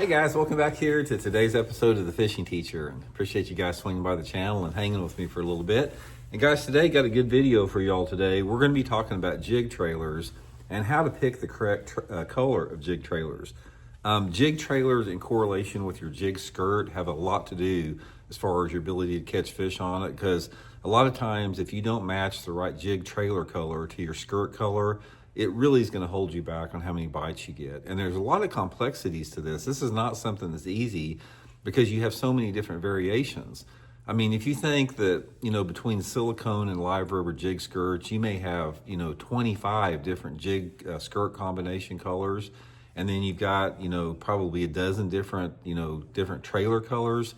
Hey guys, welcome back here to today's episode of The Fishing Teacher. And appreciate you guys swinging by the channel and hanging with me for a little bit. And guys, today got a good video for y'all today. We're going to be talking about jig trailers and how to pick the correct color of jig trailers. Jig trailers in correlation with your jig skirt have a lot to do as far as your ability to catch fish on it, because a lot of times if you don't match the right jig trailer color to your skirt color, it really is going to hold you back on how many bites you get. And there's a lot of complexities to this. This is not something that's easy because you have so many different variations. I mean, if you think that, between silicone and live rubber jig skirts, you may have, 25 different jig skirt combination colors. And then you've got, probably a dozen different, different trailer colors.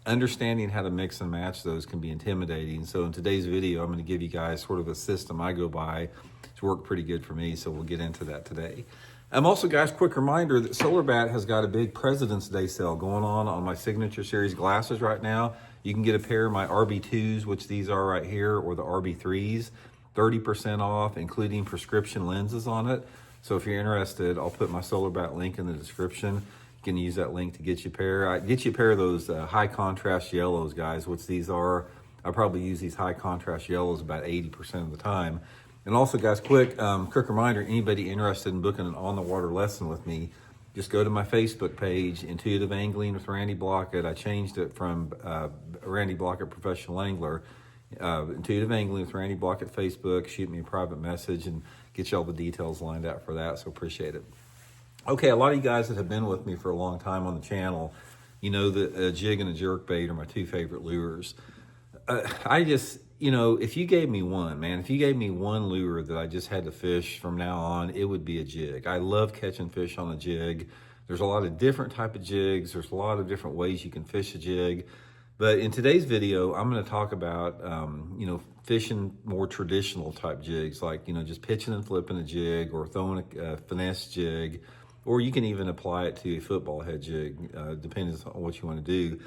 Understanding how to mix and match those can be intimidating. So in today's video, I'm going to give you guys sort of a system I go by. It's worked pretty good for me, so we'll get into that today. Also, guys, quick reminder that SolarBat has got a big President's Day sale going on my Signature Series glasses right now. You can get a pair of my RB2s, which these are right here, or the RB3s, 30% off, including prescription lenses on it. So if you're interested, I'll put my SolarBat link in the description. You can use that link to get you a pair. Get you a pair of those high contrast yellows, guys, which these are. I probably use these high contrast yellows about 80% of the time. And also, guys, quick reminder, anybody interested in booking an on-the-water lesson with me, just go to my Facebook page, Intuitive Angling with Randy Blaukat. I changed it from Randy Blaukat Professional Angler. Intuitive Angling with Randy Blaukat Facebook. Shoot me a private message and get you all the details lined out for that, so appreciate it. Okay, a lot of you guys that have been with me for a long time on the channel, you know that a jig and a jerkbait are my two favorite lures. If you gave me one lure that I just had to fish from now on, it would be a jig. I love catching fish on a jig. There's a lot of different type of jigs. There's a lot of different ways you can fish a jig. But in today's video, I'm going to talk about, fishing more traditional type jigs, like, just pitching and flipping a jig or throwing a finesse jig, or you can even apply it to a football head jig, depending on what you want to do.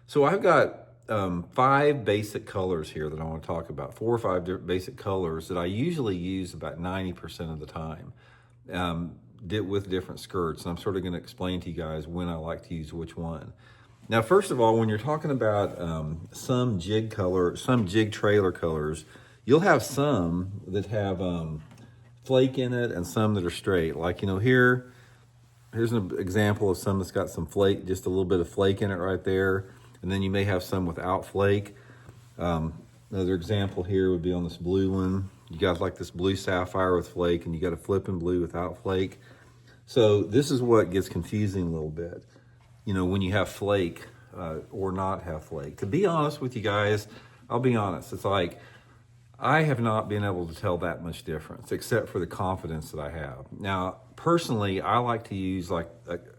So I've got 5 basic colors here that I want to talk about, 4 or 5 basic colors that I usually use about 90% of the time with different skirts. And I'm sort of going to explain to you guys when I like to use which one. Now, first of all, when you're talking about some jig trailer colors, you'll have some that have flake in it and some that are straight. Like, here's an example of some that's got some flake, just a little bit of flake in it right there. And then you may have some without flake. Another example here would be on this blue one. You got like this blue sapphire with flake, and you got a flipping blue without flake. So this is what gets confusing a little bit, when you have flake or not have flake. To be honest with you guys, I'll be honest. It's like I have not been able to tell that much difference, except for the confidence that I have. Now, personally, I like to use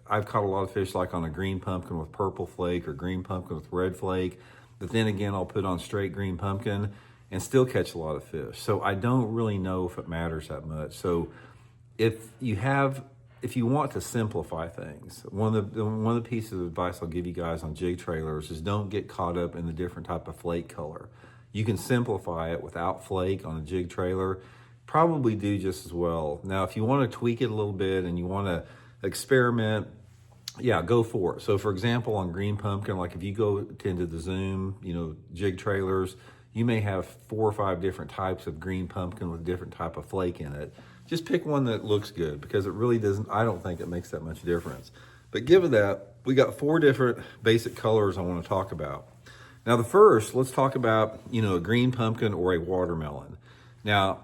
I've caught a lot of fish like on a green pumpkin with purple flake or green pumpkin with red flake. But then again, I'll put on straight green pumpkin and still catch a lot of fish. So I don't really know if it matters that much. So if you want to simplify things, one of the pieces of advice I'll give you guys on jig trailers is don't get caught up in the different type of flake color. You can simplify it without flake on a jig trailer, probably do just as well. Now, if you want to tweak it a little bit and you want to experiment, yeah, go for it. So for example, on green pumpkin, like if you go into the Zoom, jig trailers, you may have 4 or 5 different types of green pumpkin with different type of flake in it. Just pick one that looks good, because it really doesn't, I don't think it makes that much difference. But given that, we got 4 different basic colors I want to talk about. Now the first, let's talk about, a green pumpkin or a watermelon. Now,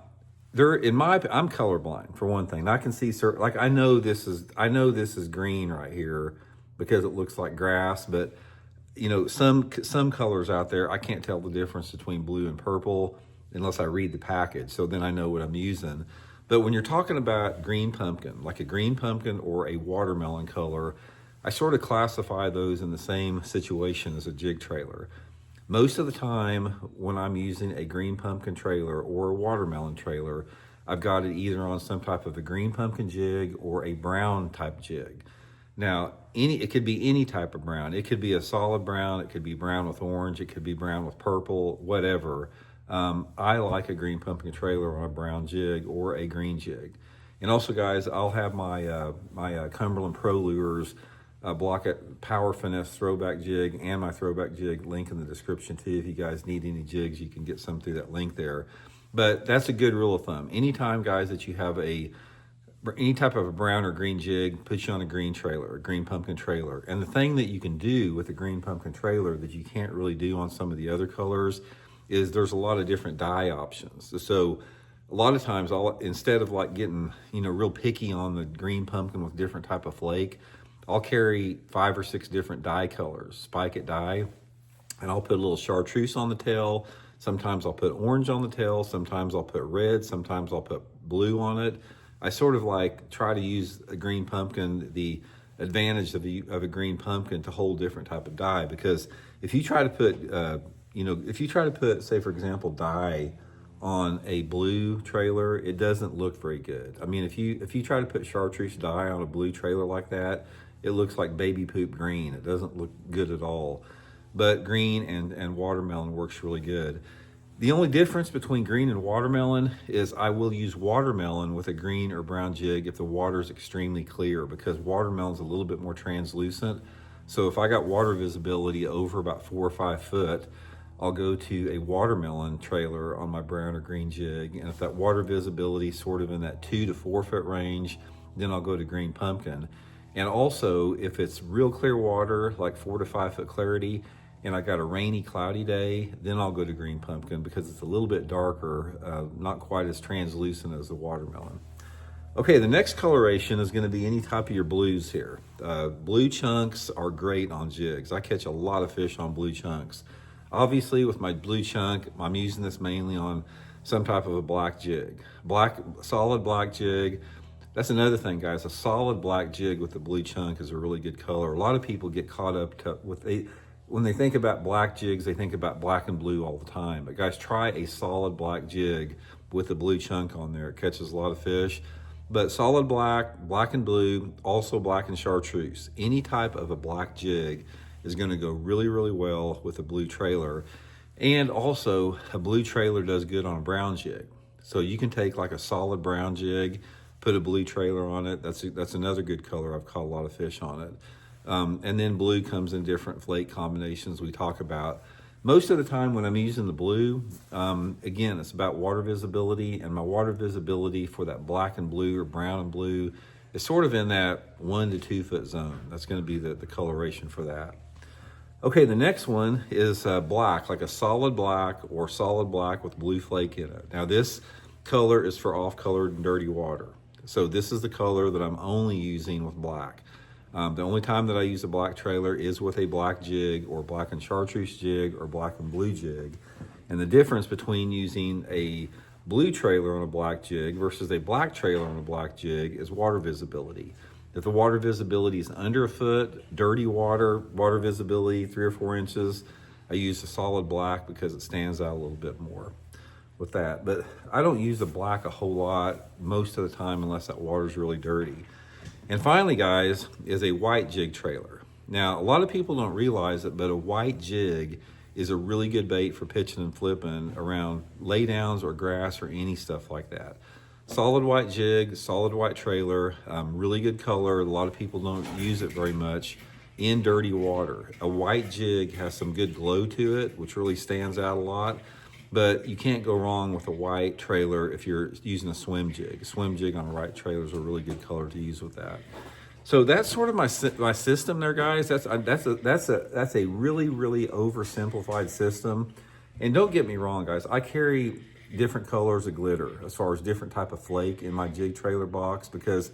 I'm colorblind for one thing. And I can see certain, like I know this is green right here because it looks like grass, but some colors out there, I can't tell the difference between blue and purple unless I read the package. So then I know what I'm using. But when you're talking about green pumpkin, like a green pumpkin or a watermelon color, I sort of classify those in the same situation as a jig trailer. Most of the time when I'm using a green pumpkin trailer or a watermelon trailer, I've got it either on some type of a green pumpkin jig or a brown type jig. Now, it could be any type of brown. It could be a solid brown. It could be brown with orange. It could be brown with purple, whatever. I like a green pumpkin trailer on a brown jig or a green jig. And also, guys, I'll have my Cumberland Pro lures Blaukat Finesse Throwback jig and my throwback jig, link in the description too. If you guys need any jigs, you can get some through that link there. But that's a good rule of thumb. Anytime, guys, that you have any type of a brown or green jig, put you on a green trailer, a green pumpkin trailer. And the thing that you can do with a green pumpkin trailer that you can't really do on some of the other colors is there's a lot of different dye options. So a lot of times, instead of like getting, real picky on the green pumpkin with different type of flake, I'll carry 5 or 6 different dye colors, spike it dye, and I'll put a little chartreuse on the tail. Sometimes I'll put orange on the tail. Sometimes I'll put red. Sometimes I'll put blue on it. I sort of like try to use a green pumpkin, the advantage of a green pumpkin, to hold different type of dye. Because if you try to put, say for example, dye on a blue trailer, it doesn't look very good. I mean, if you try to put chartreuse dye on a blue trailer like that, it looks like baby poop green. It doesn't look good at all. But green and watermelon works really good. The only difference between green and watermelon is I will use watermelon with a green or brown jig if the water is extremely clear, because watermelon's a little bit more translucent. So if I got water visibility over about 4 or 5 foot, I'll go to a watermelon trailer on my brown or green jig. And if that water visibility is sort of in that 2 to 4 foot range, then I'll go to green pumpkin. And also, if it's real clear water, like 4 to 5 foot clarity, and I got a rainy, cloudy day, then I'll go to green pumpkin because it's a little bit darker, not quite as translucent as the watermelon. Okay, the next coloration is going to be any type of your blues here. Blue chunks are great on jigs. I catch a lot of fish on blue chunks. Obviously, with my blue chunk, I'm using this mainly on some type of a black jig. Solid black jig. That's another thing, guys. A solid black jig with a blue chunk is a really good color. A lot of people get caught up when they think about black jigs, they think about black and blue all the time. But guys, try a solid black jig with a blue chunk on there. It catches a lot of fish. But solid black, black and blue, also black and chartreuse. Any type of a black jig is going to go really, really well with a blue trailer. And also, a blue trailer does good on a brown jig. So you can take like a solid brown jig, put a blue trailer on it. That's another good color. I've caught a lot of fish on it. And then blue comes in different flake combinations we talk about. Most of the time when I'm using the blue, again, it's about water visibility, and my water visibility for that black and blue or brown and blue is sort of in that 1 to 2 foot zone. That's going to be the coloration for that. Okay, the next one is black, like a solid black or solid black with blue flake in it. Now this color is for off-colored and dirty water. So this is the color that I'm only using with black. The only time that I use a black trailer is with a black jig or black and chartreuse jig or black and blue jig. And the difference between using a blue trailer on a black jig versus a black trailer on a black jig is water visibility. If the water visibility is under 1 foot, dirty water visibility 3 or 4 inches, I use a solid black because it stands out a little bit more with that. But I don't use the black a whole lot most of the time unless that water's really dirty. And finally, guys, is a white jig trailer. Now, a lot of people don't realize it, but a white jig is a really good bait for pitching and flipping around laydowns or grass or any stuff like that. Solid white jig, solid white trailer, really good color. A lot of people don't use it very much in dirty water. A white jig has some good glow to it, which really stands out a lot. But you can't go wrong with a white trailer if you're using a swim jig. A swim jig on a white trailer is a really good color to use with that. So that's sort of my system there, guys. That's a really, really oversimplified system. And don't get me wrong, guys. I carry different colors of glitter as far as different type of flake in my jig trailer box because,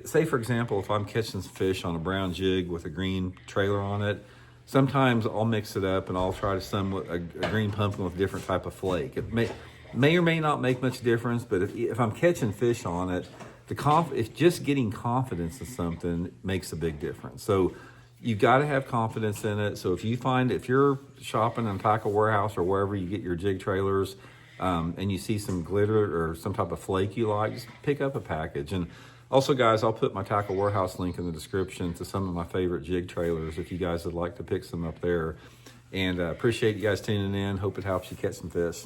say for example, if I'm catching fish on a brown jig with a green trailer on it, sometimes I'll mix it up and I'll try to sum a green pumpkin with different type of flake. It may or may not make much difference, but if I'm catching fish on it, if just getting confidence in something makes a big difference. So you got to have confidence in it. So if you're shopping in Tackle Warehouse or wherever you get your jig trailers, and you see some glitter or some type of flake you like, just pick up a package. And also, guys, I'll put my Tackle Warehouse link in the description to some of my favorite jig trailers if you guys would like to pick some up there. And appreciate you guys tuning in. Hope it helps you catch some fish.